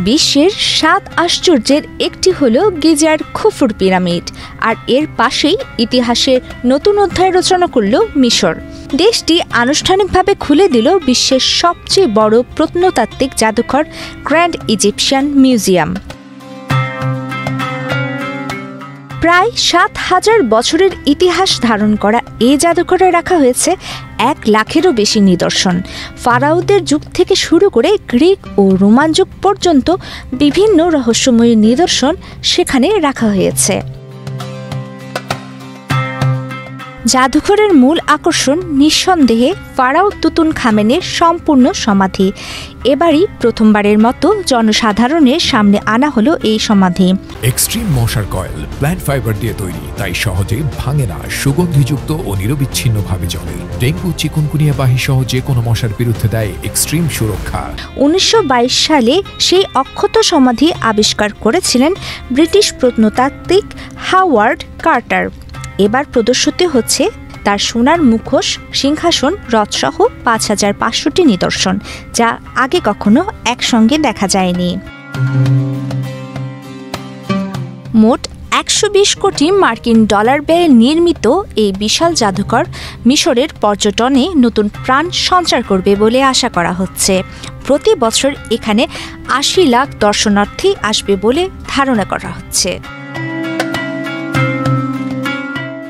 বিশ্বের 7 আশ্চর্যের একটি হলো গিজার খুফুর পিরামিড, আর এর পাশেই ইতিহাসের নতুন অধ্যায় রচনা করল মিশর। দেশটি আনুষ্ঠানিকভাবে খুলে দিল বিশ্বের সবচেয়ে বড় প্রত্নতাত্ত্বিক জাদুঘর গ্র্যান্ড ইজিপশিয়ান মিউজিয়াম। প্রায় 7,000 বছরের ইতিহাস ধারণ করা এই জাদুঘরে রাখা হয়েছে 1 লাখেরও বেশি নিদর্শন। ফারাওদের যুগ থেকে শুরু করে গ্রিক ও রোমান যুগ পর্যন্ত বিভিন্ন রহস্যময়ী নিদর্শন সেখানে রাখা হয়েছে। জাদুঘরের মূল আকর্ষণ নিঃসন্দেহে ফারাও তুতুনখামেনের সম্পূর্ণ সমাধি। এবারই প্রথমবারের মতো জনসাধারণের সামনে আনা হলো এই সমাধি। এক্সট্রিম মশার কয়েল প্ল্যান্ট ফাইবার দিয়ে তৈরি, তাই সহজে ভাঙে না, সুগন্ধিযুক্ত ও নিরবিচ্ছিন্নভাবে জ্বলে। ডেঙ্গু, চিকুনগুনিয়া বাহি সহ যে কোনো মশার বিরুদ্ধে দেয় এক্সট্রিম সুরক্ষা। 1922 সালে সেই অক্ষত সমাধি আবিষ্কার করেছিলেন ব্রিটিশ প্রত্নতাত্ত্বিক হাওয়ার্ড কার্টার। এবার প্রদর্শিত হচ্ছে তার সোনার মুখোশ, সিংহাসন, রথসহ 5500টি নিদর্শন, যা আগে কখনো একসঙ্গে দেখা যায়নি। মোট 120 কোটি মার্কিন ডলার ব্যয়ে নির্মিত এই বিশাল জাদুঘর মিশরের পর্যটনে নতুন প্রাণ সঞ্চার করবে বলে আশা করা হচ্ছে। প্রতি বছর এখানে 80 লাখ দর্শনার্থী আসবে বলে ধারণা করা হচ্ছে।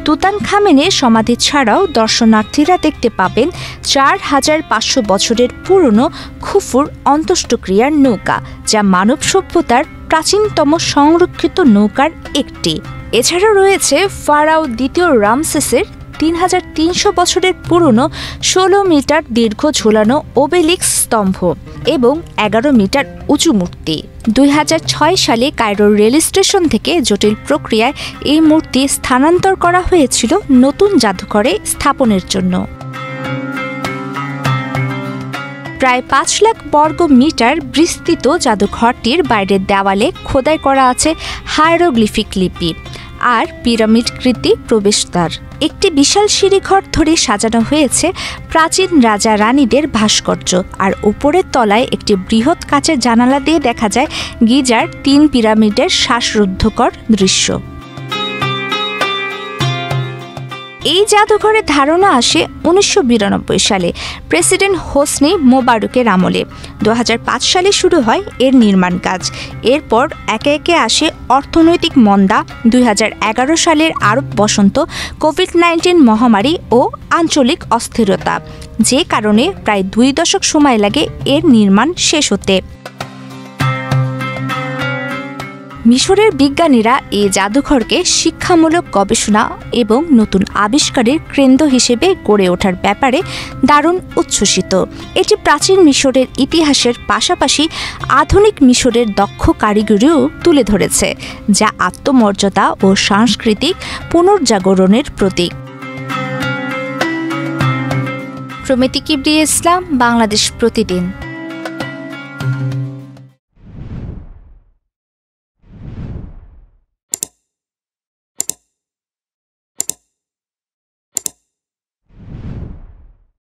তুতানখামেনের সমাধি ছাড়াও দর্শনার্থীরা দেখতে পাবেন 4500 বছরের পুরনো খুফুর অন্ত্যেষ্টিক্রিয়ার নৌকা, যা মানব সভ্যতার প্রাচীনতম সংরক্ষিত নৌকার একটি। এছাড়াও রয়েছে ফারাও দ্বিতীয় রামসেসের 3300 বছরের পুরনো 16 মিটার দীর্ঘ ঝোলানো ওবেলিক্স স্তম্ভ এবং 11 মিটার উঁচু মূর্তি। 2006 সালে কায়রোর রেল স্টেশন থেকে জটিল প্রক্রিয়ায় এই মূর্তি স্থানান্তর করা হয়েছিল নতুন জাদুঘরে স্থাপনের জন্য। প্রায় 5 লাখ বর্গ মিটার বিস্তৃত জাদুঘরটির বাইরের দেওয়ালে খোদাই করা আছে হায়ারোগ্লিফিক লিপি আর পিরামিডকৃতি প্রবেশদ্বার। একটি বিশাল সিঁড়িঘর ধরে সাজানো হয়েছে প্রাচীন রাজা রানীদের ভাস্কর্য, আর উপরের তলায় একটি বৃহৎ কাচের জানালা দিয়ে দেখা যায় গিজার 3 পিরামিডের শ্বাসরুদ্ধকর দৃশ্য। এই জাদুঘরের ধারণা আসে 1992 সালে প্রেসিডেন্ট হোসনি মোবারকের আমলে। 2005 সালে শুরু হয় এর নির্মাণ কাজ। এরপর একে একে আসে অর্থনৈতিক মন্দা, 2011 সালের আরব বসন্ত, কোভিড-19 মহামারী ও আঞ্চলিক অস্থিরতা, যে কারণে প্রায় 2 দশক সময় লাগে এর নির্মাণ শেষ হতে। মিশরের বিজ্ঞানীরা এই জাদুঘরকে শিক্ষামূলক গবেষণা এবং নতুন আবিষ্কারের কেন্দ্র হিসেবে গড়ে ওঠার ব্যাপারে দারুণ উচ্ছ্বসিত। এটি প্রাচীন মিশরের ইতিহাসের পাশাপাশি আধুনিক মিশরের দক্ষ কারিগরিও তুলে ধরেছে, যা আত্মমর্যাদা ও সাংস্কৃতিক পুনর্জাগরণের প্রতীক। প্রমিতি কিবরিয়া ইসলাম, বাংলাদেশ প্রতিদিন।